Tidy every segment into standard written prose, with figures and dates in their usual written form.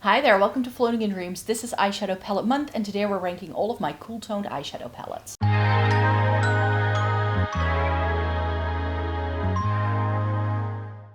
Hi there, welcome to Floating in Dreams. This is Eyeshadow Palette Month, and today we're ranking all of my cool toned eyeshadow palettes.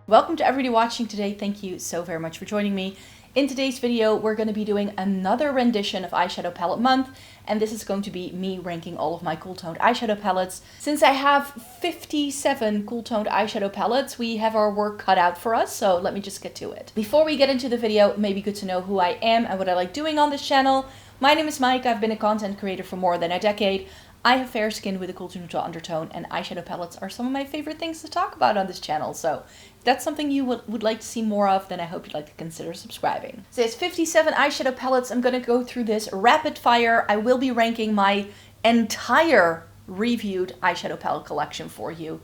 Welcome to everybody watching today. Thank you so very much for joining me. In today's video, we're going to be doing another rendition of Eyeshadow Palette Month, and this is going to be me ranking all of my cool toned eyeshadow palettes. Since I have 57 cool toned eyeshadow palettes, we have our work cut out for us, so let me just get to it. Before we get into the video, it may be good to know who I am and what I like doing on this channel. My name is Mike. I've been a content creator for more than a decade. I have fair skin with a cool to neutral undertone, and eyeshadow palettes are some of my favorite things to talk about on this channel. So if that's something you would like to see more of, then I hope you'd like to consider subscribing. So it's 57 eyeshadow palettes. I'm going to go through this rapid fire. I will be ranking my entire reviewed eyeshadow palette collection for you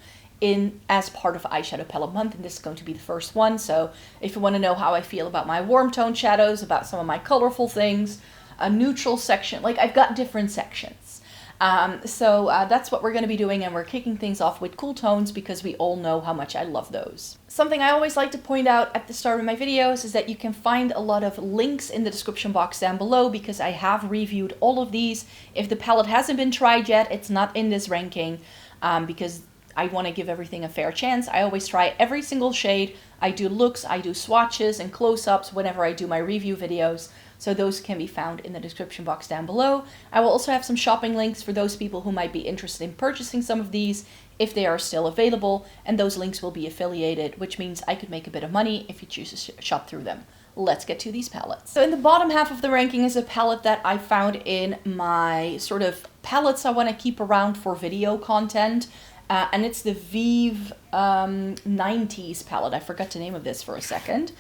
as part of Eyeshadow Palette Month, and this is going to be the first one. So if you want to know how I feel about my warm tone shadows, about some of my colorful things, a neutral section, like I've got different sections. That's what we're going to be doing, and we're kicking things off with cool tones because we all know how much I love those. Something I always like to point out at the start of my videos is that you can find a lot of links in the description box down below because I have reviewed all of these. If the palette hasn't been tried yet, it's not in this ranking because I want to give everything a fair chance. I always try every single shade. I do looks, I do swatches and close-ups whenever I do my review videos. So those can be found in the description box down below. I will also have some shopping links for those people who might be interested in purchasing some of these if they are still available, and those links will be affiliated, which means I could make a bit of money if you choose to shop through them. Let's get to these palettes. So in the bottom half of the ranking is a palette that I found in my sort of palettes I want to keep around for video content. And it's the Vive 90s palette. I forgot the name of this for a second.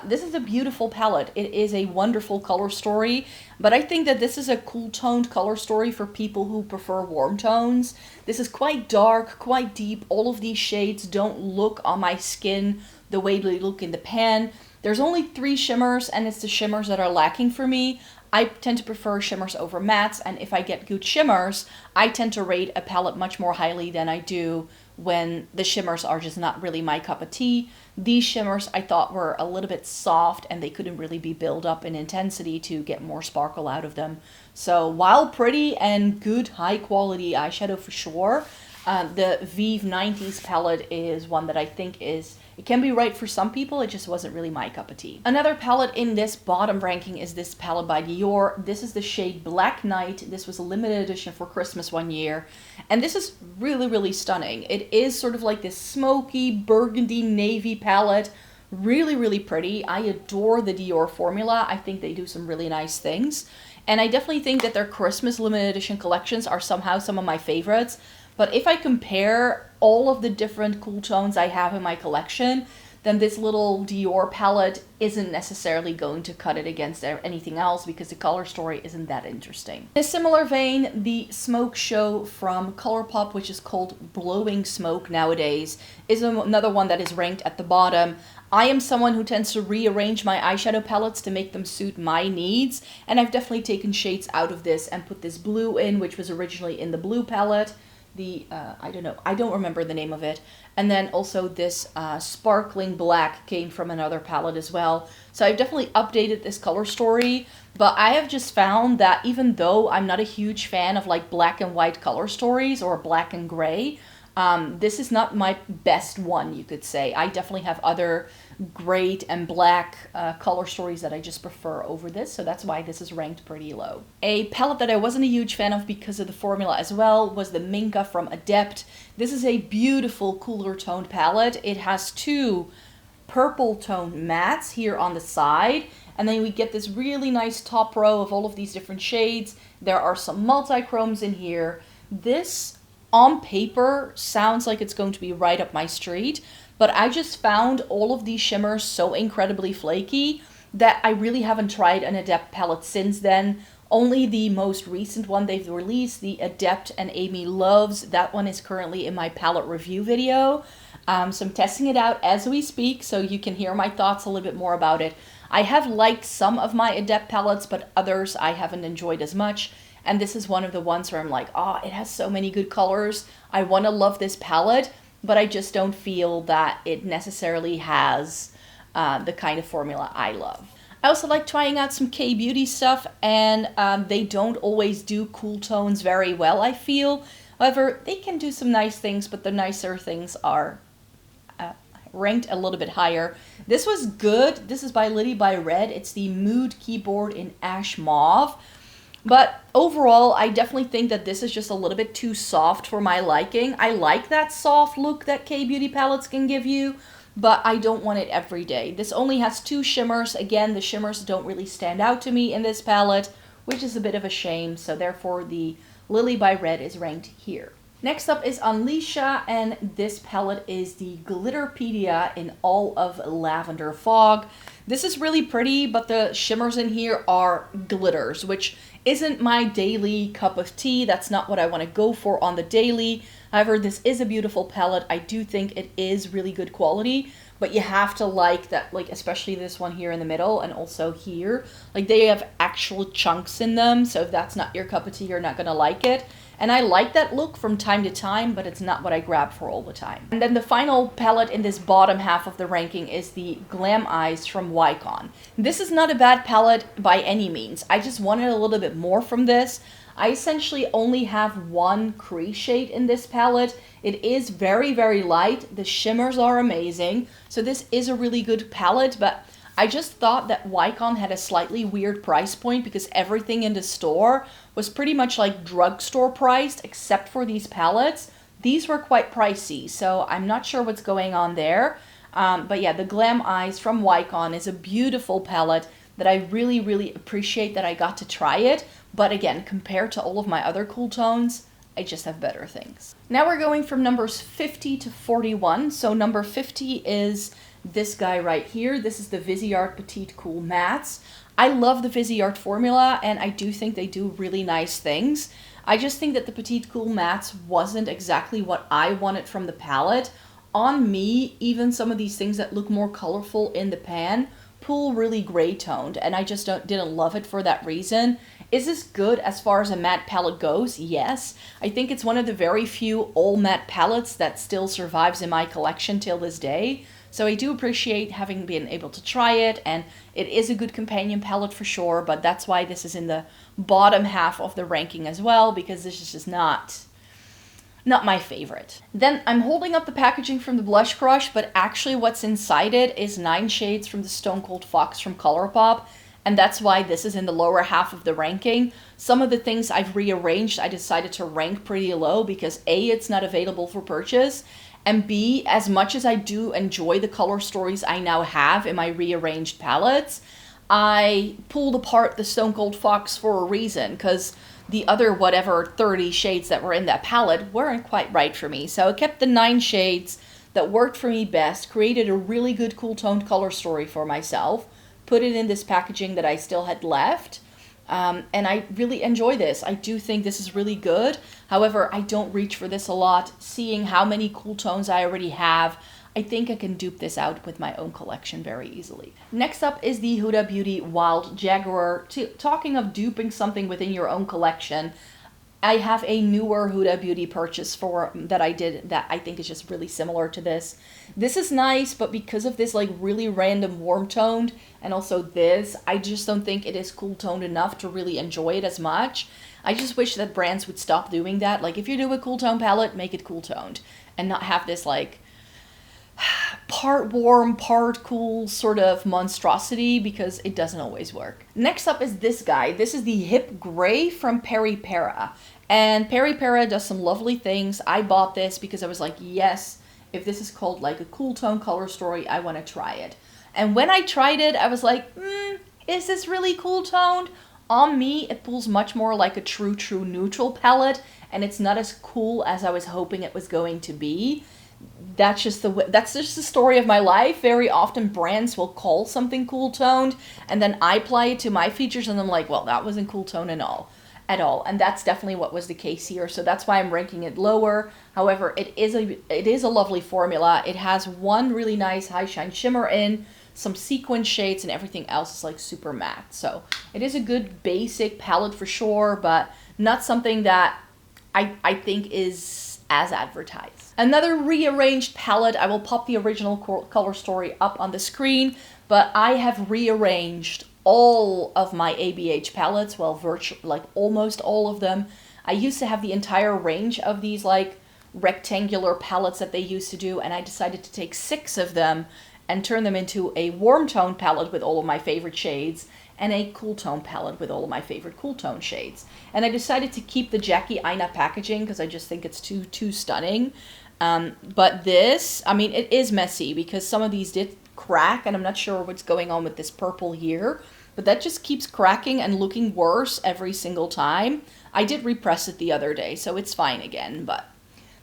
This is a beautiful palette. It is a wonderful color story, but I think that this is a cool toned color story for people who prefer warm tones. This is quite dark, quite deep. All of these shades don't look on my skin the way they look in the pan. There's only 3 shimmers, and it's the shimmers that are lacking for me. I tend to prefer shimmers over mattes, and if I get good shimmers, I tend to rate a palette much more highly than I do when the shimmers are just not really my cup of tea. These shimmers I thought were a little bit soft, and they couldn't really be built up in intensity to get more sparkle out of them. So while pretty and good high quality eyeshadow for sure, the Vive 90s palette is one that I think it can be right for some people, it just wasn't really my cup of tea. Another palette in this bottom ranking is this palette by Dior. This is the shade Black Knight. This was a limited edition for Christmas one year. And this is really, really stunning. It is sort of like this smoky burgundy navy palette. Really, really pretty. I adore the Dior formula. I think they do some really nice things. And I definitely think that their Christmas limited edition collections are somehow some of my favorites. But if I compare all of the different cool tones I have in my collection, then this little Dior palette isn't necessarily going to cut it against anything else because the color story isn't that interesting. In a similar vein, the Smoke Show from ColourPop, which is called Blowing Smoke nowadays, is another one that is ranked at the bottom. I am someone who tends to rearrange my eyeshadow palettes to make them suit my needs, and I've definitely taken shades out of this and put this blue in, which was originally in the blue palette. I don't remember the name of it. And then also this sparkling black came from another palette as well. So I've definitely updated this color story, but I have just found that even though I'm not a huge fan of like black and white color stories or black and gray, this is not my best one, you could say. I definitely have other great and black color stories that I just prefer over this, so that's why this is ranked pretty low. A palette that I wasn't a huge fan of because of the formula as well was the Minka from Adept. This is a beautiful cooler toned palette. It has 2 purple toned mattes here on the side, and then we get this really nice top row of all of these different shades. There are some multi-chromes in here. This on paper sounds like it's going to be right up my street, but I just found all of these shimmers so incredibly flaky that I really haven't tried an Adept palette since then. Only the most recent one they've released, the Adept and Amy Loves, that one is currently in my palette review video. So I'm testing it out as we speak, so you can hear my thoughts a little bit more about it. I have liked some of my Adept palettes, but others I haven't enjoyed as much. And this is one of the ones where I'm like, oh, it has so many good colors. I want to love this palette, but I just don't feel that it necessarily has the kind of formula I love. I also like trying out some K-beauty stuff, and they don't always do cool tones very well, I feel. However, they can do some nice things, but the nicer things are ranked a little bit higher. This was good. This is by Liddy by Red. It's the Mood Keyboard in Ash Mauve. But overall, I definitely think that this is just a little bit too soft for my liking. I like that soft look that K-beauty palettes can give you, but I don't want it every day. This only has 2 shimmers. Again, the shimmers don't really stand out to me in this palette, which is a bit of a shame. So therefore, the Lily by Red is ranked here. Next up is Unleasha, and this palette is the Glitterpedia in All of Lavender Fog. This is really pretty, but the shimmers in here are glitters, which isn't my daily cup of tea. That's not what I want to go for on the daily. However, this is a beautiful palette. I do think it is really good quality, but you have to like that, like especially this one here in the middle and also here. Like they have actual chunks in them, so if that's not your cup of tea, you're not going to like it. And I like that look from time to time, but it's not what I grab for all the time. And then the final palette in this bottom half of the ranking is the Glam Eyes from Wycon. This is not a bad palette by any means. I just wanted a little bit more from this. I essentially only have 1 crease shade in this palette. It is very, very light. The shimmers are amazing. So this is a really good palette, but I just thought that Wycon had a slightly weird price point because everything in the store was pretty much like drugstore priced except for these palettes. These were quite pricey, so I'm not sure what's going on there. But yeah, the Glam Eyes from Wycon is a beautiful palette that I really, really appreciate that I got to try it. But again, compared to all of my other cool tones, I just have better things. Now we're going from numbers 50 to 41. So number 50 is this guy right here. This is the Viseart Petite Cool Mattes. I love the Viseart formula, and I do think they do really nice things. I just think that the Petite Cool Mattes wasn't exactly what I wanted from the palette. On me, even some of these things that look more colorful in the pan pull really gray toned, and I just didn't love it for that reason. Is this good as far as a matte palette goes? Yes. I think it's one of the very few all matte palettes that still survives in my collection till this day. So I do appreciate having been able to try it, and it is a good companion palette for sure, but that's why this is in the bottom half of the ranking as well, because this is just not my favorite. Then I'm holding up the packaging from the Blush Crush, but actually what's inside it is 9 shades from the Stone Cold Fox from Colourpop, and that's why this is in the lower half of the ranking. Some of the things I've rearranged, I decided to rank pretty low because A, it's not available for purchase, and B, as much as I do enjoy the color stories I now have in my rearranged palettes, I pulled apart the Stone Cold Fox for a reason, because the other whatever 30 shades that were in that palette weren't quite right for me. So I kept the 9 shades that worked for me best, created a really good cool toned color story for myself, put it in this packaging that I still had left, and I really enjoy this. I do think this is really good. However, I don't reach for this a lot. Seeing how many cool tones I already have, I think I can dupe this out with my own collection very easily. Next up is the Huda Beauty Wild Jaguar. Talking of duping something within your own collection, I have a newer Huda Beauty purchase that I did that I think is just really similar to this. This is nice, but because of this like really random warm toned and also this, I just don't think it is cool toned enough to really enjoy it as much. I just wish that brands would stop doing that. Like if you do a cool tone palette, make it cool toned and not have this like part warm, part cool sort of monstrosity, because it doesn't always work. Next up is this guy. This is the Hip Gray from Peripera. And Peripera does some lovely things. I bought this because I was like, yes, if this is called like a cool tone color story, I want to try it. And when I tried it, I was like, is this really cool toned? On me, it pulls much more like a true neutral palette, and it's not as cool as I was hoping it was going to be. That's just the story of my life. Very often brands will call something cool toned, and then I apply it to my features, and I'm like, well, that wasn't cool tone at all. And that's definitely what was the case here. So that's why I'm ranking it lower. However, it is a lovely formula. It has one really nice high shine shimmer in, some sequin shades, and everything else is like super matte. So it is a good basic palette for sure, but not something that I think is as advertised. Another rearranged palette. I will pop the original color story up on the screen, but I have rearranged all of my ABH palettes, well, virtually, like almost all of them. I used to have the entire range of these like rectangular palettes that they used to do, and I decided to take 6 of them and turn them into a warm tone palette with all of my favorite shades and a cool tone palette with all of my favorite cool tone shades. And I decided to keep the Jackie Aina packaging because I just think it's too stunning. But this, I mean, it is messy because some of these did crack, and I'm not sure what's going on with this purple here, but that just keeps cracking and looking worse every single time. I did repress it the other day, so it's fine again, but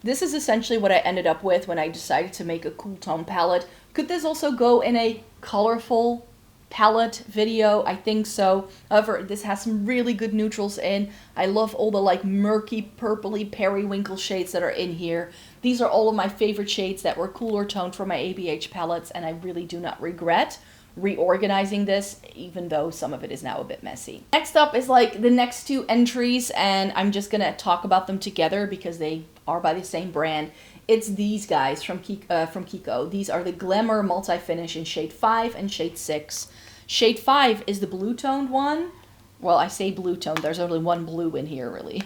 this is essentially what I ended up with when I decided to make a cool tone palette. Could this also go in a colorful palette video? I think so. However, this has some really good neutrals in. I love all the like murky purpley periwinkle shades that are in here. These are all of my favorite shades that were cooler toned for my ABH palettes, and I really do not regret reorganizing this, even though some of it is now a bit messy. Next up is like the next 2 entries, and I'm just gonna talk about them together because they are by the same brand. It's these guys from Kiko. These are the Glamour Multi-Finish in shade 5 and shade 6. Shade 5 is the blue toned one. Well, I say blue toned, there's only one blue in here really.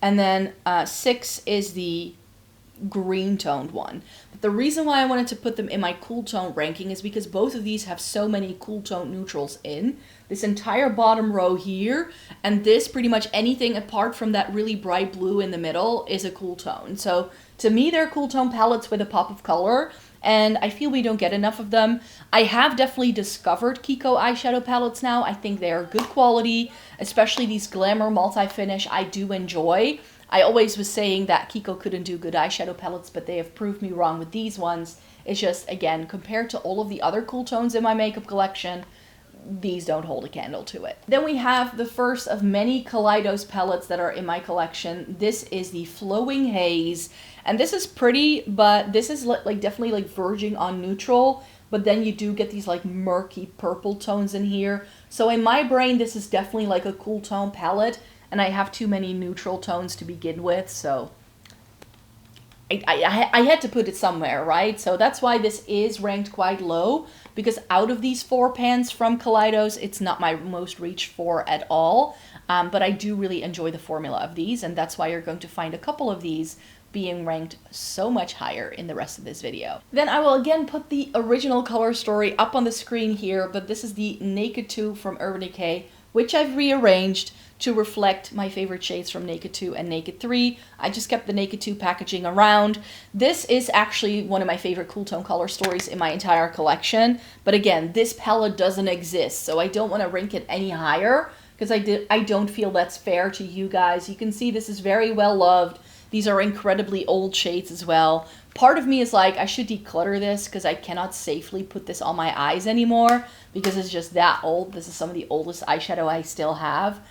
And then 6 is the green toned one. But the reason why I wanted to put them in my cool tone ranking is because both of these have so many cool tone neutrals in. This entire bottom row here, and this pretty much anything apart from that really bright blue in the middle is a cool tone. So to me, they're cool tone palettes with a pop of color, and I feel we don't get enough of them. I have definitely discovered Kiko eyeshadow palettes now. I think they are good quality, especially these Glamour Multi-Finish I do enjoy. I always was saying that Kiko couldn't do good eyeshadow palettes, but they have proved me wrong with these ones. It's just, again, compared to all of the other cool tones in my makeup collection, these don't hold a candle to it. Then we have the first of many Kaleidos palettes that are in my collection. This is the Flowing Haze, and this is pretty, but this is like definitely like verging on neutral, but then you do get these like murky purple tones in here. So in my brain, this is definitely like a cool tone palette, and I have too many neutral tones to begin with, so I had to put it somewhere, right? So that's why this is ranked quite low, because out of these 4 pans from Kaleidos, it's not my most reach for at all. But I do really enjoy the formula of these, and that's why you're going to find a couple of these being ranked so much higher in the rest of this video. Then I will again put the original color story up on the screen here, but this is the Naked 2 from Urban Decay, which I've rearranged to reflect my favorite shades from Naked 2 and Naked 3. I just kept the Naked 2 packaging around. This is actually one of my favorite cool tone color stories in my entire collection. But again, this palette doesn't exist, so I don't want to rank it any higher because I don't feel that's fair to you guys. You can see this is very well loved. These are incredibly old shades as well. Part of me is like, I should declutter this because I cannot safely put this on my eyes anymore because it's just that old. This is some of the oldest eyeshadow I still have.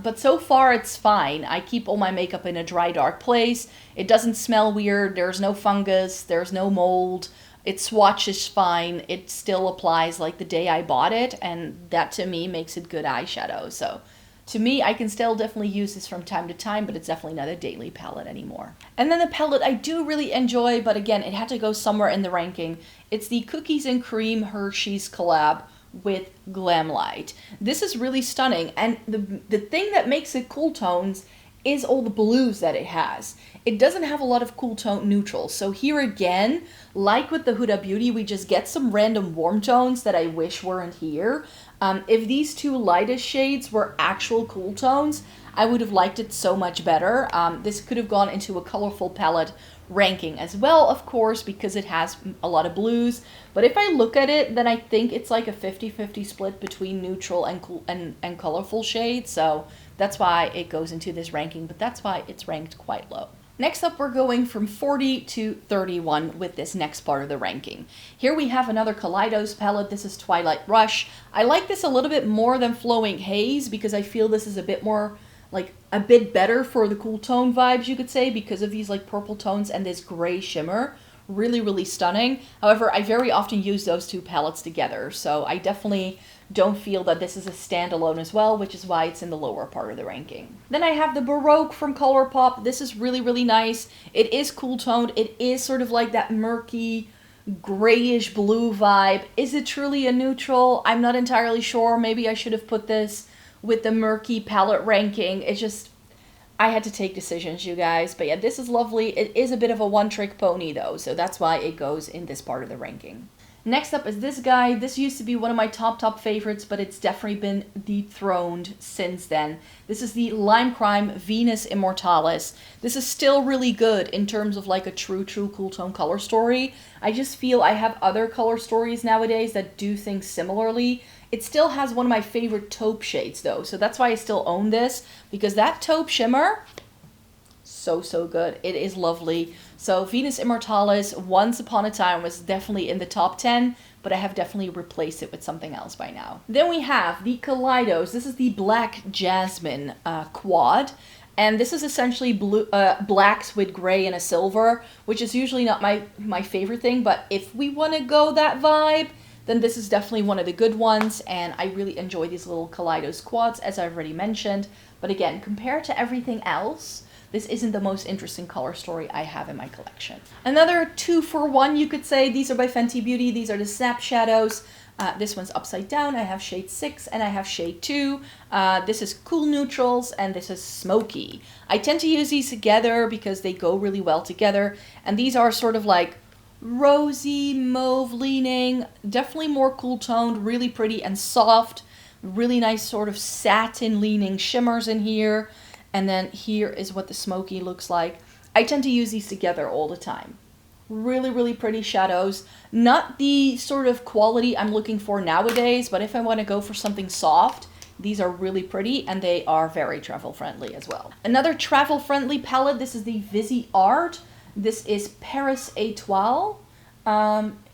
But so far it's fine. I keep all my makeup in a dry, dark place. It doesn't smell weird. There's no fungus. There's no mold. It swatches fine. It still applies like the day I bought it. And that to me makes it good eyeshadow. So to me, I can still definitely use this from time to time, but it's definitely not a daily palette anymore. And then the palette I do really enjoy, but again, it had to go somewhere in the ranking. It's the Cookies and Cream Hershey's collab with Glamlight. This is really stunning, and the thing that makes it cool tones is all the blues that it has. It doesn't have a lot of cool tone neutrals, so here again, like with the Huda Beauty, we just get some random warm tones that I wish weren't here. If these 2 lightest shades were actual cool tones, I would have liked it so much better. This could have gone into a colorful palette ranking as well, of course, because it has a lot of blues. But if I look at it, then I think it's like a 50-50 split between neutral and cool and colorful shades. So that's why it goes into this ranking, but that's why it's ranked quite low. Next up, we're going from 40 to 31 with this next part of the ranking. Here we have another Kaleidos palette. This is Twilight Rush. I like this a little bit more than Flowing Haze because I feel this is a bit more, like a bit better for the cool tone vibes, you could say, because of these like purple tones and this gray shimmer. Really, really stunning. However, I very often use those 2 palettes together, so I definitely don't feel that this is a standalone as well, which is why it's in the lower part of the ranking. Then I have the Baroque from ColourPop. This is really, really nice. It is cool toned. It is sort of like that murky grayish blue vibe. Is it truly a neutral? I'm not entirely sure. Maybe I should have put this with the murky palette ranking. It's just, I had to take decisions, you guys. But yeah, this is lovely. It is a bit of a one-trick pony though, so that's why it goes in this part of the ranking. Next up is this guy. This used to be one of my top favorites, but it's definitely been dethroned since then. This is the Lime Crime Venus Immortalis. This is still really good in terms of like a true cool tone color story. I just feel I have other color stories nowadays that do things similarly. It still has one of my favorite taupe shades though, so that's why I still own this, because that taupe shimmer, so good. It is lovely. So Venus Immortalis, once upon a time, was definitely in the top 10, but I have definitely replaced it with something else by now. Then we have the Kaleidos. This is the Black Jasmine quad. And this is essentially blacks with gray and a silver, which is usually not my favorite thing, but if we want to go that vibe, then this is definitely one of the good ones, and I really enjoy these little Kaleidos quads, as I've already mentioned. But again, compared to everything else, this isn't the most interesting color story I have in my collection. Another 2-for-1, you could say. These are by Fenty Beauty. These are the Snap Shadows. This one's upside down. I have shade 6 and I have shade 2. This is Cool Neutrals and this is Smoky. I tend to use these together because they go really well together. And these are sort of like rosy, mauve leaning, definitely more cool toned, really pretty and soft. Really nice sort of satin leaning shimmers in here. And then here is what the Smoky looks like. I tend to use these together all the time. Really pretty shadows. Not the sort of quality I'm looking for nowadays, but if I want to go for something soft, these are really pretty and they are very travel friendly as well. Another travel friendly palette, this is the Visi Art. This is Paris Étoile.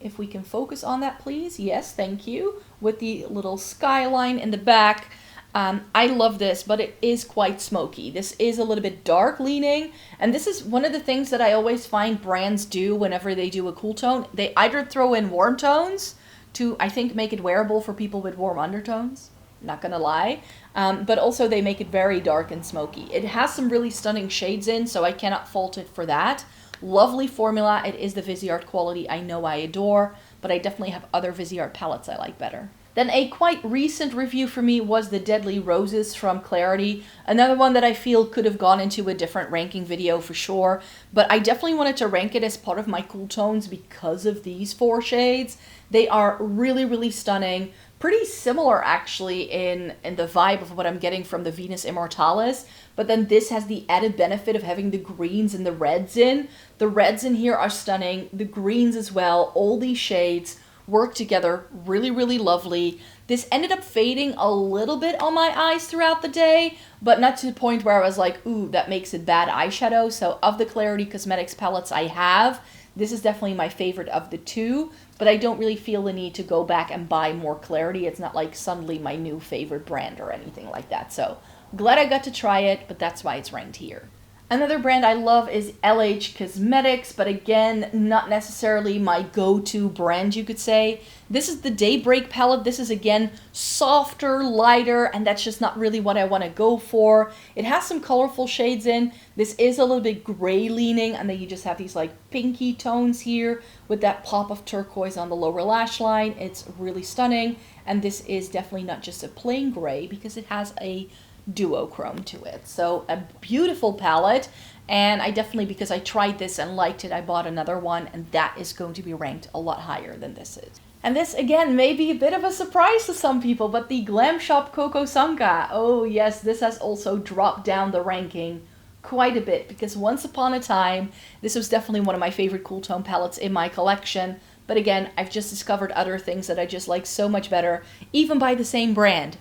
If we can focus on that, please. Yes, thank you. With the little skyline in the back. I love this, but it is quite smoky. This is a little bit dark leaning, and this is one of the things that I always find brands do whenever they do a cool tone. They either throw in warm tones to, I think, make it wearable for people with warm undertones, not gonna lie, but also they make it very dark and smoky. It has some really stunning shades in, so I cannot fault it for that. Lovely formula. It is the Viseart quality I know I adore, but I definitely have other Viseart palettes I like better. Then a quite recent review for me was the Deadly Roses from Clarity. Another one that I feel could have gone into a different ranking video for sure, but I definitely wanted to rank it as part of my cool tones because of these 4 shades. They are really stunning. Pretty similar actually in the vibe of what I'm getting from the Venus Immortalis, but then this has the added benefit of having the greens and the reds in. The reds in here are stunning, the greens as well, all these shades work together really lovely. This ended up fading a little bit on my eyes throughout the day, but not to the point where I was like, ooh, that makes it bad eyeshadow. So of the Clarity Cosmetics palettes I have, this is definitely my favorite of the 2, but I don't really feel the need to go back and buy more Clarity. It's not like suddenly my new favorite brand or anything like that. So glad I got to try it, but that's why it's ranked here. Another brand I love is LH Cosmetics, but again, not necessarily my go-to brand, you could say. This is the Daybreak palette. This is, again, softer, lighter, and that's just not really what I want to go for. It has some colorful shades in. This is a little bit gray leaning, and then you just have these like pinky tones here with that pop of turquoise on the lower lash line. It's really stunning, and this is definitely not just a plain gray because it has a duochrome to it. So a beautiful palette, and I definitely, because I tried this and liked it, I bought another one, and that is going to be ranked a lot higher than this is. And this again may be a bit of a surprise to some people, but the Glam Shop Coco Sanka, oh yes, this has also dropped down the ranking quite a bit, because once upon a time this was definitely one of my favorite cool tone palettes in my collection, but again, I've just discovered other things that I just like so much better, even by the same brand.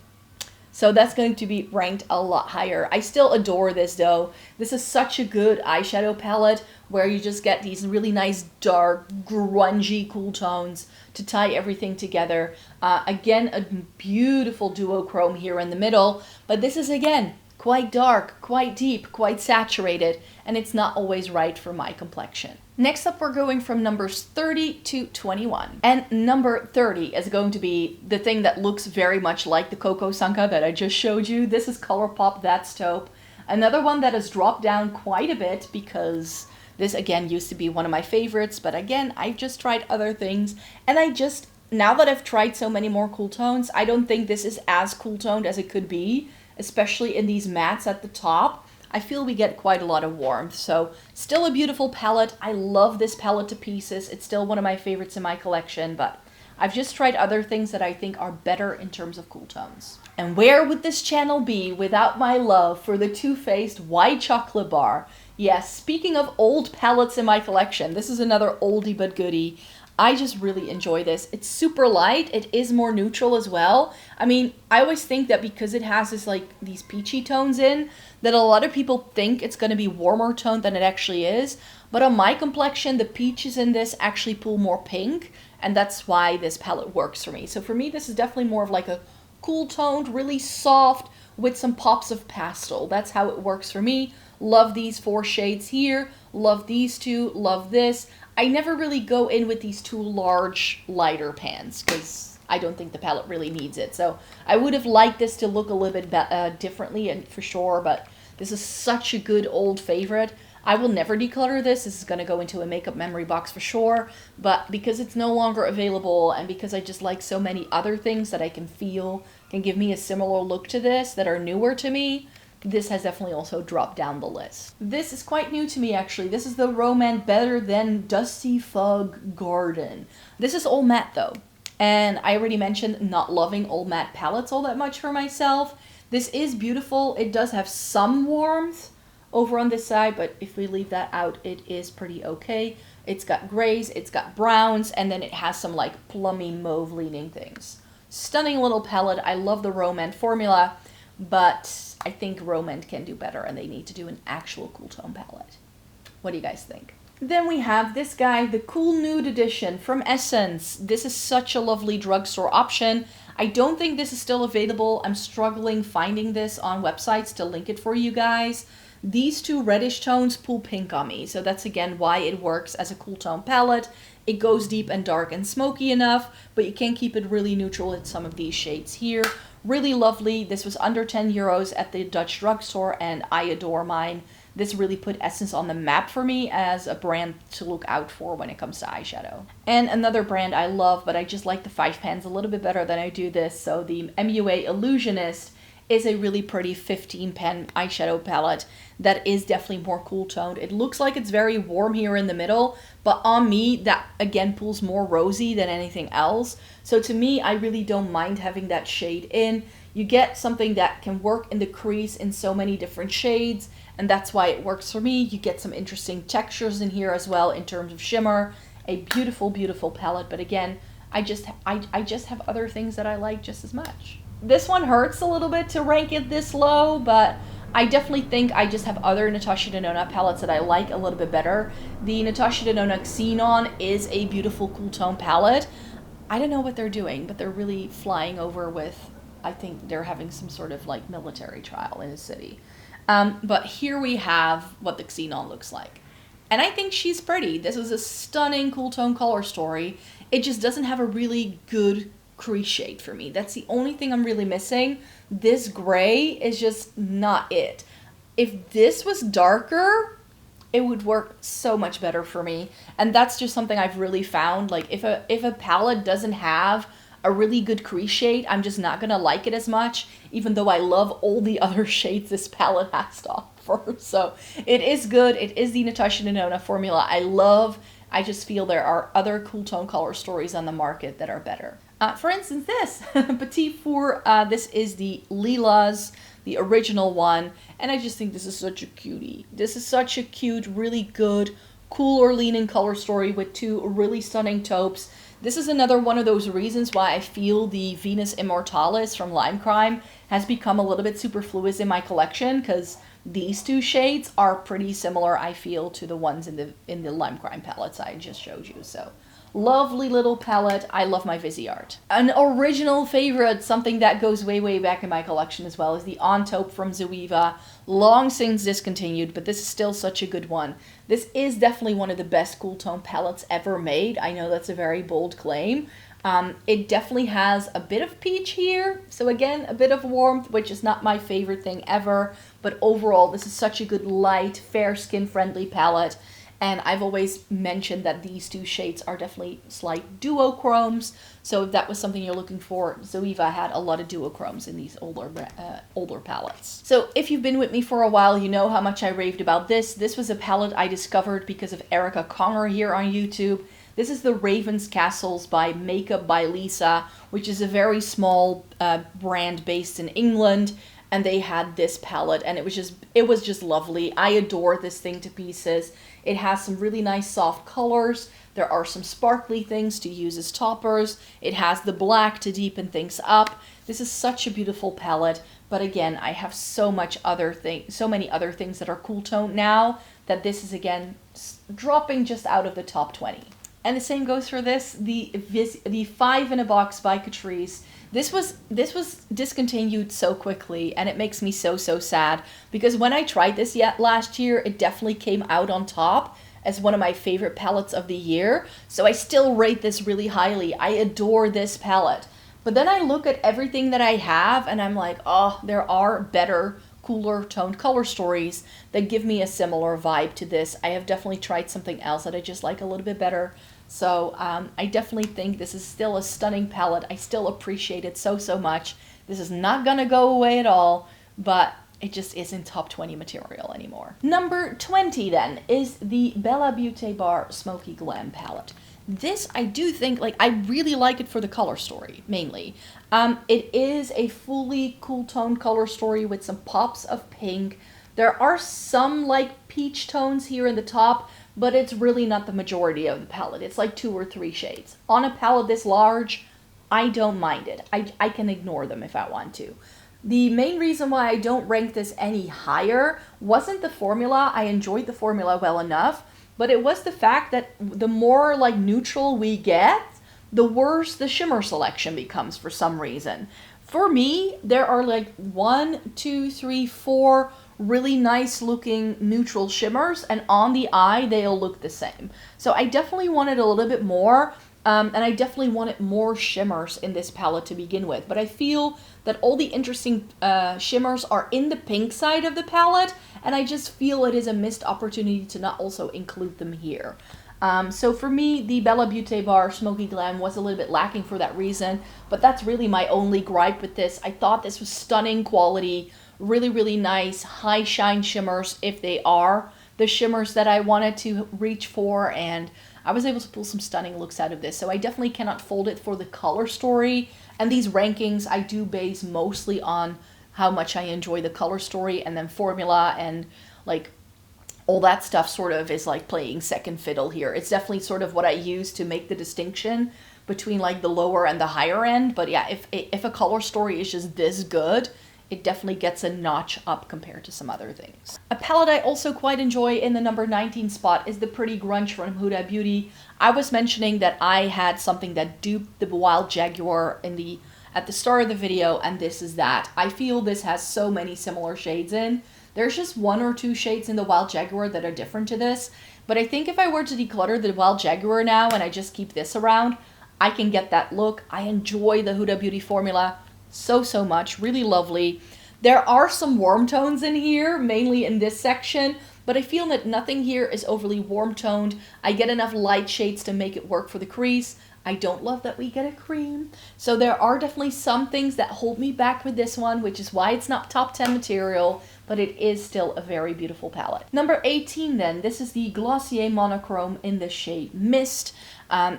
So that's going to be ranked a lot higher. I still adore this though. This is such a good eyeshadow palette where you just get these really nice dark, grungy, cool tones to tie everything together. Again, a beautiful duochrome here in the middle, but this is again quite dark, quite deep, quite saturated, and it's not always right for my complexion. Next up, we're going from numbers 30 to 21. And number 30 is going to be the thing that looks very much like the Coco Sanka that I just showed you. This is ColourPop That's Taupe. Another one that has dropped down quite a bit because This again used to be one of my favorites, but again, I've just tried other things, and now that I've tried so many more cool tones, I don't think this is as cool toned as it could be, especially in these mattes at the top. I feel we get quite a lot of warmth, so still a beautiful palette. I love this palette to pieces. It's still one of my favorites in my collection, but I've just tried other things that I think are better in terms of cool tones. And where would this channel be without my love for the Too Faced White Chocolate Bar? Yes, speaking of old palettes in my collection, this is another oldie but goodie. I just really enjoy this. It's super light. It is more neutral as well. I mean, I always think that because it has this these peachy tones in, that a lot of people think it's going to be warmer toned than it actually is. But on my complexion, the peaches in this actually pull more pink, and that's why this palette works for me. So for me, this is definitely more of like a cool toned, really soft with some pops of pastel. That's how it works for me. Love these 4 shades here. Love these 2. Love this. I never really go in with these 2 large, lighter pans because I don't think the palette really needs it. So I would have liked this to look a little bit differently, and for sure, but this is such a good old favorite. I will never declutter this. This is going to go into a makeup memory box for sure, but because it's no longer available and because I just like so many other things that I can feel can give me a similar look to this that are newer to me, this has definitely also dropped down the list. This is quite new to me, actually. This is the Romance Better Than Dusty Fog Garden. This is all matte though, and I already mentioned not loving all matte palettes all that much for myself. This is beautiful. It does have some warmth over on this side, but if we leave that out, it is pretty okay. It's got grays, it's got browns, and then it has some plummy mauve leaning things. Stunning little palette. I love the Romance formula, but I think Romance can do better and they need to do an actual cool tone palette. What do you guys think? Then we have this guy, the Cool Nude Edition from Essence. This is such a lovely drugstore option. I don't think this is still available. I'm struggling finding this on websites to link it for you guys. These 2 reddish tones pull pink on me, so that's again why it works as a cool tone palette. It goes deep and dark and smoky enough, but you can keep it really neutral in some of these shades here. Really lovely. This was under 10 euros at the Dutch drugstore, and I adore mine. This really put Essence on the map for me as a brand to look out for when it comes to eyeshadow. And another brand I love, but I just like the 5 pans a little bit better than I do this, so the MUA Illusionist is a really pretty 15 pan eyeshadow palette that is definitely more cool toned. It looks like it's very warm here in the middle, but on me that again pulls more rosy than anything else. So to me, I really don't mind having that shade in. You get something that can work in the crease in so many different shades, and that's why it works for me. You get some interesting textures in here as well in terms of shimmer. A beautiful, beautiful palette, but again, I just have other things that I like just as much. This one hurts a little bit to rank it this low, but I definitely think I just have other Natasha Denona palettes that I like a little bit better. The Natasha Denona Xenon is a beautiful cool tone palette. I don't know what they're doing, but they're really flying over with, I think they're having some sort of military trial in a city. But here we have what the Xenon looks like. And I think she's pretty. This is a stunning cool tone color story. It just doesn't have a really good crease shade for me. That's the only thing I'm really missing. This gray is just not it. If this was darker, it would work so much better for me. And that's just something I've really found. If a palette doesn't have a really good crease shade, I'm just not gonna like it as much, even though I love all the other shades this palette has to offer. So it is good. It is the Natasha Denona formula I just feel there are other cool tone color stories on the market that are better. For instance, this Petit Four, this is the Lilas, the original one, and I just think this is such a cutie. This is such a cute, really good, cooler leaning color story with 2 really stunning taupes. This is another one of those reasons why I feel the Venus Immortalis from Lime Crime has become a little bit superfluous in my collection, because these 2 shades are pretty similar, I feel, to the ones in the Lime Crime palettes I just showed you. So lovely little palette. I love my Viseart. An original favorite, something that goes way, way back in my collection as well, is the On Taupe from Zoeva. Long since discontinued, but this is still such a good one. This is definitely one of the best cool tone palettes ever made. I know that's a very bold claim. It definitely has a bit of peach here. So again, a bit of warmth, which is not my favorite thing ever. But overall, this is such a good light, fair skin friendly palette. And I've always mentioned that these two shades are definitely slight duochromes. So if that was something you're looking for, Zoeva had a lot of duochromes in these older palettes. So if you've been with me for a while, you know how much I raved about this. This was a palette I discovered because of Erica Conger here on YouTube. This is the Raven's Castles by Makeup by Lisa, which is a very small brand based in England. And they had this palette, and it was just lovely. I adore this thing to pieces. It has some really nice soft colors. There are some sparkly things to use as toppers. It has the black to deepen things up. This is such a beautiful palette, but again, I have so many other things that are cool toned now that this is again dropping just out of the top 20. And the same goes for this, the 5 in a Box by Catrice. This was discontinued so quickly, and it makes me so sad, because when I tried this last year, it definitely came out on top as one of my favorite palettes of the year. So I still rate this really highly. I adore this palette. But then I look at everything that I have and I'm like, oh, there are better, cooler toned color stories that give me a similar vibe to this. I have definitely tried something else that I just like a little bit better. So I definitely think this is still a stunning palette. I still appreciate it so much. This is not gonna go away at all, but it just isn't top 20 material anymore. Number 20 then is the Bella Beauté Bar Smoky Glam palette. This, I do think, like, I really like it for the color story, mainly. It is a fully cool tone color story with some pops of pink. There are some, like, peach tones here in the top, but it's really not the majority of the palette. It's like 2 or 3 shades. On a palette this large, I don't mind it. I can ignore them if I want to. The main reason why I don't rank this any higher wasn't the formula. I enjoyed the formula well enough, but it was the fact that the more like neutral we get, the worse the shimmer selection becomes for some reason. For me, there are like 1, 2, 3, 4 really nice looking neutral shimmers, and on the eye they'll look the same. So I definitely wanted a little bit more, and I definitely wanted more shimmers in this palette to begin with. But I feel that all the interesting shimmers are in the pink side of the palette, and I just feel it is a missed opportunity to not also include them here. So for me, the Bella Beauté Bar Smoky Glam was a little bit lacking for that reason, but that's really my only gripe with this. I thought this was stunning quality, really nice high shine shimmers if they are the shimmers that I wanted to reach for, and I was able to pull some stunning looks out of this. So I definitely cannot fold it for the color story, and these rankings I do base mostly on how much I enjoy the color story, and then formula and like all that stuff sort of is like playing second fiddle here. It's definitely sort of what I use to make the distinction between like the lower and the higher end. But yeah, if a color story is just this good, it definitely gets a notch up compared to some other things. A palette I also quite enjoy in the number 19 spot is the Pretty Grunge from Huda Beauty. I was mentioning that I had something that duped the Wild Jaguar at the start of the video, and this is that. I feel this has so many similar shades in. There's just 1 or 2 shades in the Wild Jaguar that are different to this, but I think if I were to declutter the Wild Jaguar now and I just keep this around, I can get that look. I enjoy the Huda Beauty formula so much, really lovely. There are some warm tones in here, mainly in this section, but I feel that nothing here is overly warm toned. I get enough light shades to make it work for the crease. I don't love that we get a cream. So there are definitely some things that hold me back with this one, which is why it's not top 10 material, but it is still a very beautiful palette. Number 18 then, this is the Glossier Monochrome in the shade Mist.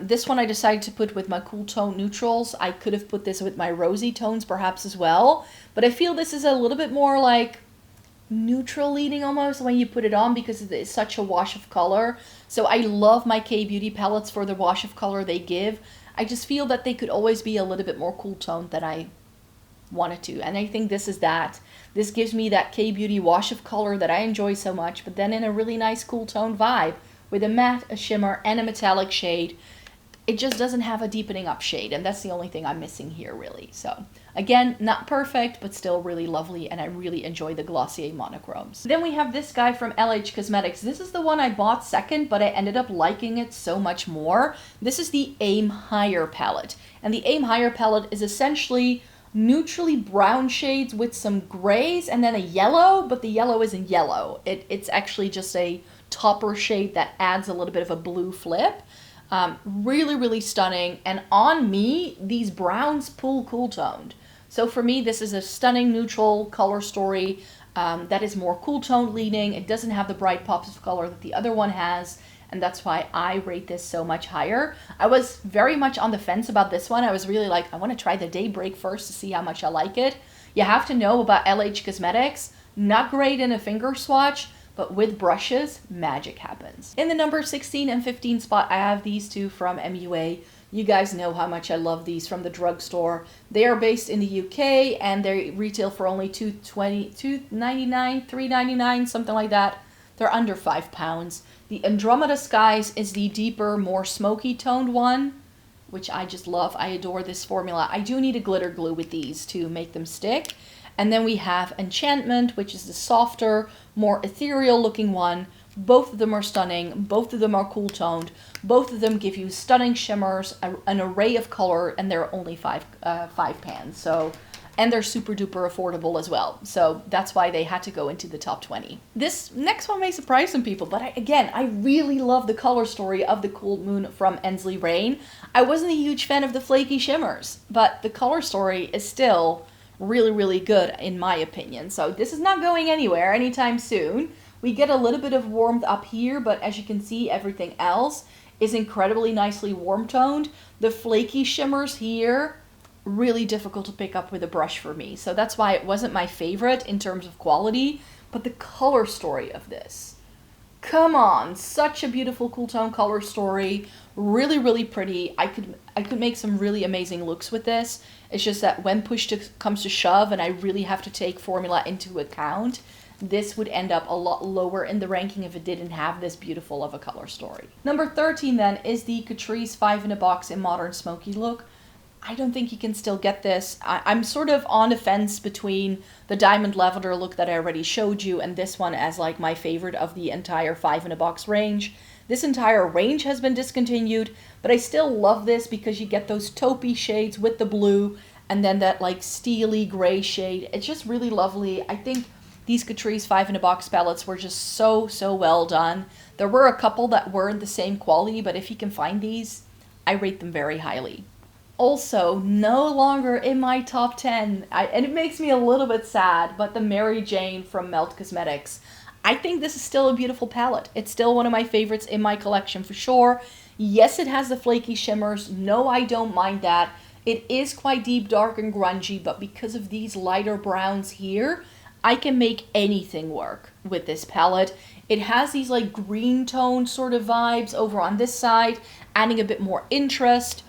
This one I decided to put with my cool tone neutrals. I could have put this with my rosy tones perhaps as well, but I feel this is a little bit more like neutral leading almost when you put it on, because it is such a wash of color. So I love my K-Beauty palettes for the wash of color they give. I just feel that they could always be a little bit more cool toned than I wanted to, and I think this is that. This gives me that K-Beauty wash of color that I enjoy so much, but then in a really nice cool tone vibe with a matte, a shimmer, and a metallic shade. It just doesn't have a deepening up shade, and that's the only thing I'm missing here really. So again, not perfect, but still really lovely, and I really enjoy the Glossier monochromes. Then we have this guy from LH Cosmetics. This is the one I bought second, but I ended up liking it so much more. This is the Aim Higher palette, and the Aim Higher palette is essentially neutrally brown shades with some grays and then a yellow, but the yellow isn't yellow. It's actually just a topper shade that adds a little bit of a blue flip. Really, really stunning. And on me, these browns pull cool toned. So for me, this is a stunning neutral color story that is more cool toned leaning. It doesn't have the bright pops of color that the other one has. And that's why I rate this so much higher. I was very much on the fence about this one. I was really like, I want to try the Daybreak first to see how much I like it. You have to know about LH Cosmetics. Not great in a finger swatch, but with brushes, magic happens. In the number 16 and 15 spot, I have these two from MUA. You guys know how much I love these from the drugstore. They are based in the UK and they retail for only $2.99, $3.99, something like that. They're under £5. The Andromeda Skies is the deeper, more smoky toned one, which I just love. I adore this formula. I do need a glitter glue with these to make them stick. And then we have Enchantment, which is the softer, more ethereal looking one. Both of them are stunning. Both of them are cool toned. Both of them give you stunning shimmers, an array of color, and they're only five pans. So, and they're super duper affordable as well. So that's why they had to go into the top 20. This next one may surprise some people, but I really love the color story of the Cool Moon from Ensley Rain. I wasn't a huge fan of the flaky shimmers, but the color story is still really, really good in my opinion. So this is not going anywhere anytime soon. We get a little bit of warmth up here, but as you can see, everything else is incredibly nicely warm toned. The flaky shimmers here, really difficult to pick up with a brush for me. So that's why it wasn't my favorite in terms of quality, but the color story of this. Come on, such a beautiful cool tone color story. Really, really pretty. I could make some really amazing looks with this. It's just that when push comes to shove and I really have to take formula into account, this would end up a lot lower in the ranking if it didn't have this beautiful of a color story. Number 13 then is the Catrice 5 in a Box in Modern Smoky look. I don't think you can still get this. I'm sort of on the fence between the Diamond Lavender look that I already showed you and this one as like my favorite of the entire 5 in a Box range. This entire range has been discontinued, but I still love this because you get those taupey shades with the blue and then that like steely gray shade. It's just really lovely. I think these Catrice 5 in a Box palettes were just so well done. There were a couple that weren't the same quality, but if you can find these, I rate them very highly. Also, no longer in my top 10, and it makes me a little bit sad, but the Mary Jane from Melt Cosmetics. I think this is still a beautiful palette. It's still one of my favorites in my collection for sure. Yes, it has the flaky shimmers. No, I don't mind that. It is quite deep, dark, and grungy, but because of these lighter browns here, I can make anything work with this palette. It has these like green tone sort of vibes over on this side, adding a bit more interest.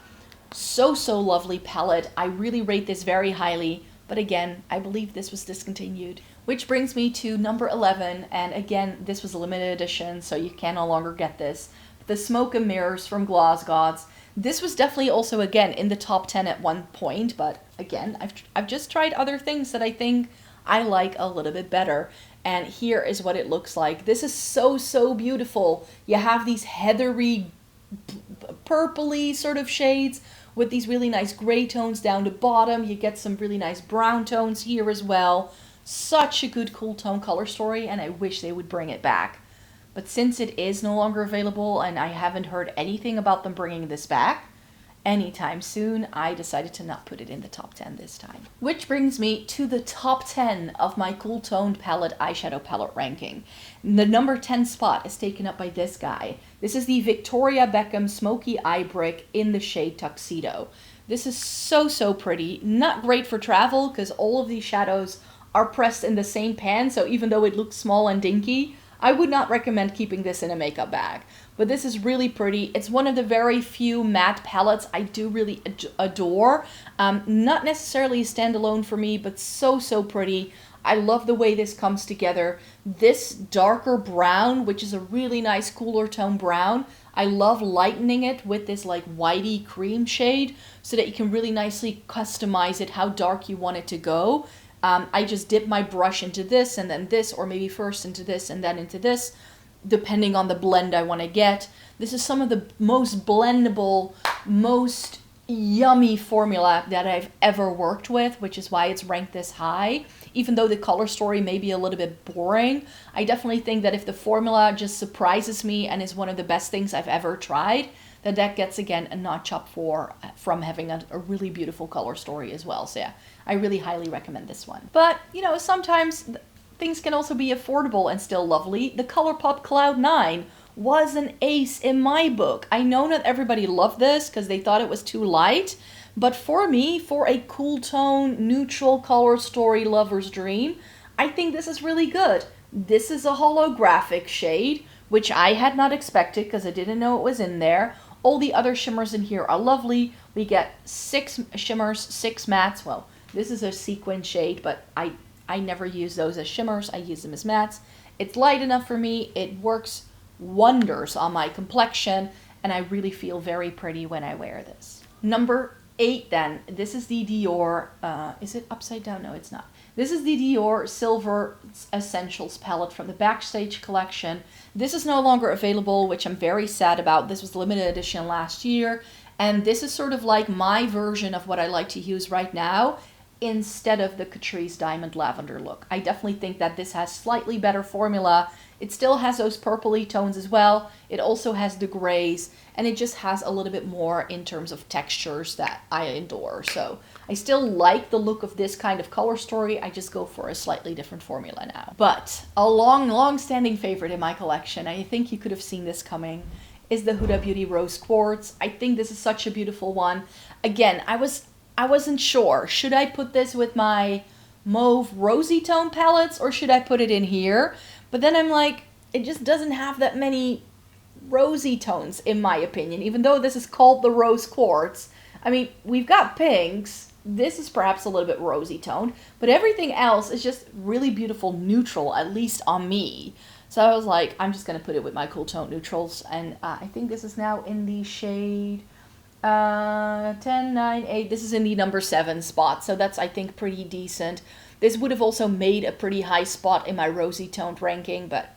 So lovely palette. I really rate this very highly, but again, I believe this was discontinued. Which brings me to number 11, and again, this was a limited edition, so you can no longer get this. The Smoke and Mirrors from Gloss Gods. This was definitely also, again, in the top 10 at one point, but again, I've just tried other things that I think I like a little bit better. And here is what it looks like. This is so beautiful. You have these heathery, purpley sort of shades with these really nice gray tones down the bottom. You get some really nice brown tones here as well. Such a good cool tone color story, and I wish they would bring it back. But since it is no longer available and I haven't heard anything about them bringing this back anytime soon, I decided to not put it in the top 10 this time. Which brings me to the top 10 of my cool toned palette eyeshadow palette ranking. The number 10 spot is taken up by this guy. This is the Victoria Beckham Smoky Eye Brick in the shade Tuxedo. This is so pretty. Not great for travel because all of these shadows are pressed in the same pan, so even though it looks small and dinky, I would not recommend keeping this in a makeup bag. But this is really pretty. It's one of the very few matte palettes I do really adore. Not necessarily a standalone for me, but so pretty. I love the way this comes together. This darker brown, which is a really nice cooler tone brown, I love lightening it with this like whitey cream shade so that you can really nicely customize it how dark you want it to go. I just dip my brush into this and then this, or maybe first into this and then into this, depending on the blend I want to get. This is some of the most blendable, most yummy formula that I've ever worked with, which is why it's ranked this high. Even though the color story may be a little bit boring, I definitely think that if the formula just surprises me and is one of the best things I've ever tried, that gets, again, a notch up from having a really beautiful color story as well. So yeah, I really highly recommend this one. But, you know, sometimes things can also be affordable and still lovely. The ColourPop Cloud 9 was an ace in my book. I know not everybody loved this because they thought it was too light, but for me, for a cool tone, neutral color story lover's dream, I think this is really good. This is a holographic shade, which I had not expected because I didn't know it was in there. All the other shimmers in here are lovely. We get 6 shimmers, 6 mattes. Well, this is a sequin shade, but I never use those as shimmers. I use them as mattes. It's light enough for me. It works wonders on my complexion, and I really feel very pretty when I wear this. Number 8 then. This is the Dior, is it upside down? No, it's not. This is the Dior Silver Essentials palette from the Backstage collection. This is no longer available, which I'm very sad about. This was limited edition last year, and this is sort of like my version of what I like to use right now instead of the Catrice Diamond Lavender look. I definitely think that this has slightly better formula. It still has those purpley tones as well. It also has the grays, and it just has a little bit more in terms of textures that I adore. So I still like the look of this kind of color story. I just go for a slightly different formula now. But a long-standing favorite in my collection, I think you could have seen this coming, is the Huda Beauty Rose Quartz. I think this is such a beautiful one. Again, I wasn't sure. Should I put this with my mauve rosy tone palettes or should I put it in here? But then I'm like, it just doesn't have that many rosy tones in my opinion, even though this is called the Rose Quartz. I mean, we've got pinks. This is perhaps a little bit rosy toned, but everything else is just really beautiful neutral, at least on me. So I was like, I'm just going to put it with my cool tone neutrals. And I think this is now in the shade 10, 9, 8. This is in the number 7 spot. So that's, I think, pretty decent. This would have also made a pretty high spot in my rosy toned ranking, but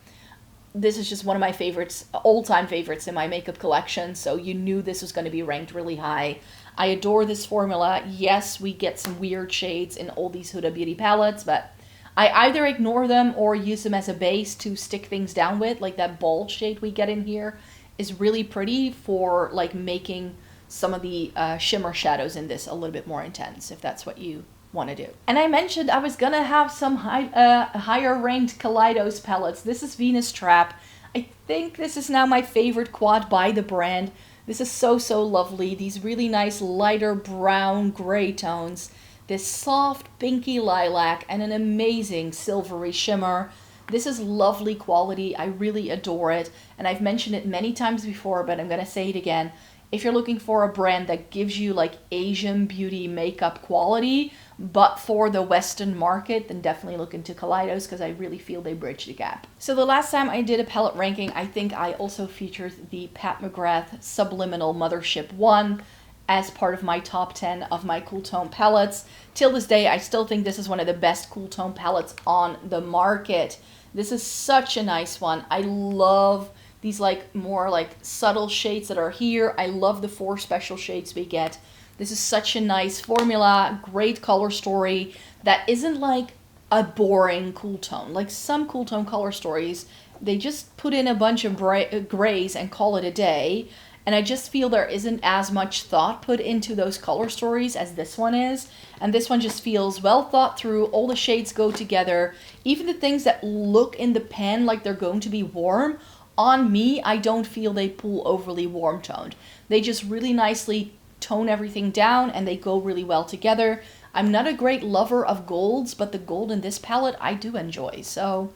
this is just one of my favorites, all-time favorites in my makeup collection. So you knew this was going to be ranked really high. I adore this formula. Yes, we get some weird shades in all these Huda Beauty palettes, but I either ignore them or use them as a base to stick things down with. Like that bald shade we get in here is really pretty for like making some of the shimmer shadows in this a little bit more intense, if that's what you want to do. And I mentioned I was gonna have some higher ranked Kaleidos palettes. This is Venus Trap. I think this is now my favorite quad by the brand. This is so lovely. These really nice lighter brown gray tones. This soft pinky lilac and an amazing silvery shimmer. This is lovely quality. I really adore it. And I've mentioned it many times before, but I'm gonna say it again. If you're looking for a brand that gives you like Asian beauty makeup quality, but for the Western market, then definitely look into Kaleidos because I really feel they bridge the gap. So the last time I did a palette ranking, I think I also featured the Pat McGrath Subliminal Mothership 1 as part of my top 10 of my cool tone palettes. Till this day, I still think this is one of the best cool tone palettes on the market. This is such a nice one. I love these like more like subtle shades that are here. I love the 4 special shades we get. This is such a nice formula, great color story that isn't like a boring cool tone. Like some cool tone color stories, they just put in a bunch of grays and call it a day. And I just feel there isn't as much thought put into those color stories as this one is. And this one just feels well thought through. All the shades go together. Even the things that look in the pen like they're going to be warm, on me, I don't feel they pull overly warm toned. They just really nicely tone everything down and they go really well together. I'm not a great lover of golds, but the gold in this palette I do enjoy. So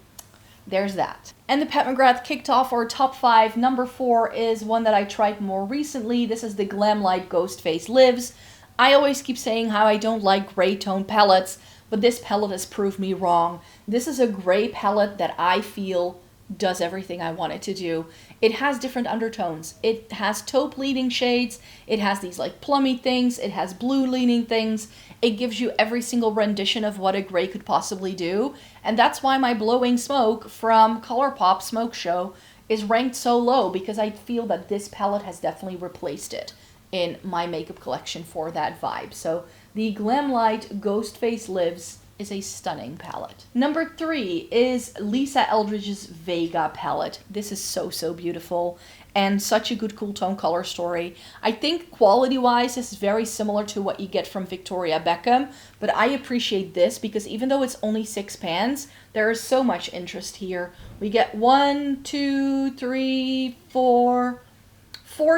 there's that. And the Pat McGrath kicked off our top 5. Number 4 is one that I tried more recently. This is the Glamlight Ghost Face Lives. I always keep saying how I don't like gray tone palettes, but this palette has proved me wrong. This is a gray palette that I feel does everything I want it to do. It has different undertones. It has taupe leaning shades. It has these like plummy things. It has blue leaning things. It gives you every single rendition of what a gray could possibly do. And that's why my Blowing Smoke from ColourPop Smoke Show is ranked so low, because I feel that this palette has definitely replaced it. in my makeup collection for that vibe. So the Glamlite Ghost Face Lives is a stunning palette. Number 3 is Lisa Eldridge's Vega palette. This is so beautiful and such a good cool tone color story. I think quality-wise, this is very similar to what you get from Victoria Beckham, but I appreciate this because even though it's only 6 pans, there is so much interest here. We get 4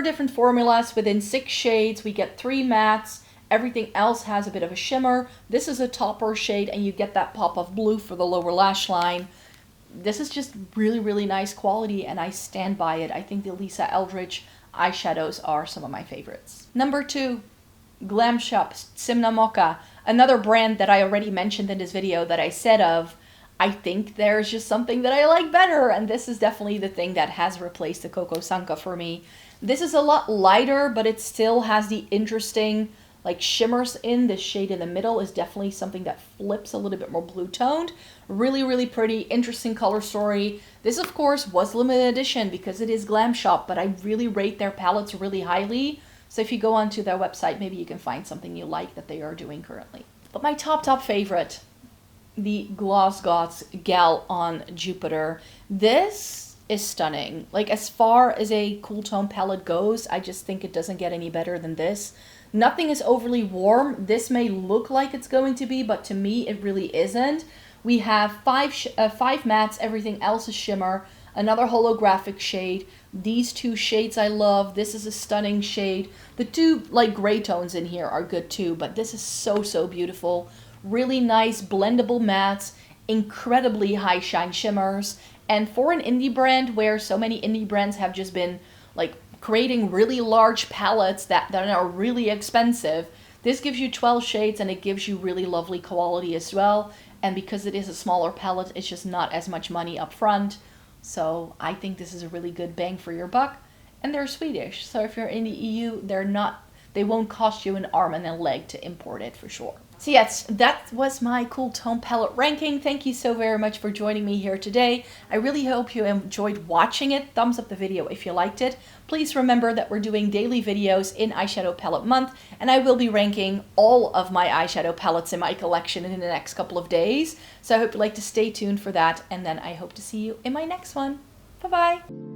different formulas within 6 shades. We get 3 mattes. Everything else has a bit of a shimmer. This is a topper shade and you get that pop of blue for the lower lash line. This is just really nice quality and I stand by it. I think the Lisa Eldridge eyeshadows are some of my favorites. Number 2, Glam Shop's Simna Mocha, another brand that I already mentioned in this video that I said of, I think there's just something that I like better, and this is definitely the thing that has replaced the Coco Sanka for me. This is a lot lighter, but it still has the interesting like shimmers in. This shade in the middle is definitely something that flips a little bit more blue toned. Really pretty, interesting color story. This of course was limited edition because it is Glam Shop, but I really rate their palettes really highly. So if you go onto their website, maybe you can find something you like that they are doing currently. But my top favorite, the Gloss Gods Gal on Jupiter. This is stunning. Like as far as a cool tone palette goes, I just think it doesn't get any better than this. Nothing is overly warm. This may look like it's going to be, but to me it really isn't. We have 5 mattes, everything else is shimmer, another holographic shade. These 2 shades I love. This is a stunning shade. The 2 like gray tones in here are good too, but this is so beautiful. Really nice blendable mattes, incredibly high shine shimmers. And for an indie brand where so many indie brands have just been like creating really large palettes that are really expensive, this gives you 12 shades and it gives you really lovely quality as well. And because it is a smaller palette, it's just not as much money up front. So I think this is a really good bang for your buck. And they're Swedish, so if you're in the EU, they won't cost you an arm and a leg to import it for sure. So yes, that was my cool tone palette ranking. Thank you so very much for joining me here today. I really hope you enjoyed watching it. Thumbs up the video if you liked it. Please remember that we're doing daily videos in Eyeshadow Palette Month, and I will be ranking all of my eyeshadow palettes in my collection in the next couple of days. So I hope you'd like to stay tuned for that, and then I hope to see you in my next one. Bye-bye.